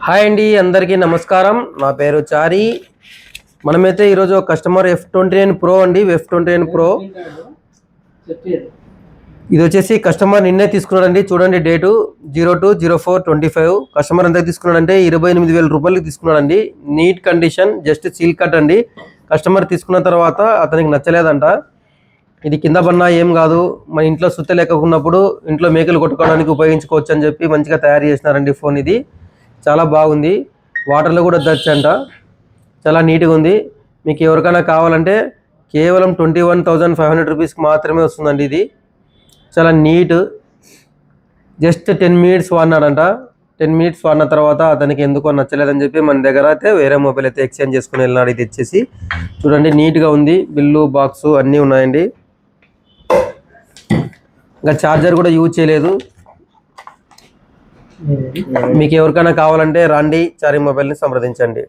Hi అండి, అందరికీ నమస్కారం. నా పేరు చారి. మనమైతే ఈరోజు కస్టమర్ F29 Pro అండి. F29 Pro ఇది వచ్చేసి కస్టమర్ నిన్నే తీసుకున్నాడండి. చూడండి, డేటు 02/04/25. కస్టమర్ ఎంత తీసుకున్నాడంటే 28,000 రూపాయలకి తీసుకున్నాడండి. Neat condition, just seal cut అండి. కస్టమర్ తీసుకున్న తర్వాత అతనికి నచ్చలేదంట. ఇది కింద పన్నా ఏం కాదు, మన ఇంట్లో సుత్త లేకున్నప్పుడు ఇంట్లో మేకలు కొట్టుకోవడానికి ఉపయోగించుకోవచ్చు అని చెప్పి మంచిగా తయారు చేసినారండి. ఫోన్ ఇది చాలా బాగుంది. వాటర్లో కూడా దచ్చంట. చాలా నీట్గా ఉంది. మీకు ఎవరికైనా కావాలంటే కేవలం 21,500 రూపీస్కి మాత్రమే వస్తుందండి. ఇది చాలా నీట్. జస్ట్ 10 మినిట్స్ వాడినాడంట. 10 మినిట్స్ వాడిన తర్వాత అతనికి ఎందుకో నచ్చలేదని చెప్పి మన దగ్గర అయితే వేరే మొబైల్ అయితే ఎక్స్చేంజ్ చేసుకుని వెళ్ళినాడు. ఇది ఇచ్చేసి చూడండి, నీట్గా ఉంది. బిల్లు బాక్సు అన్నీ ఉన్నాయండి. ఇంకా ఛార్జర్ కూడా యూజ్ చేయలేదు. మీకు ఎవరికైనా కావాలంటే రండి, చారి మొబైల్ని సంప్రదించండి.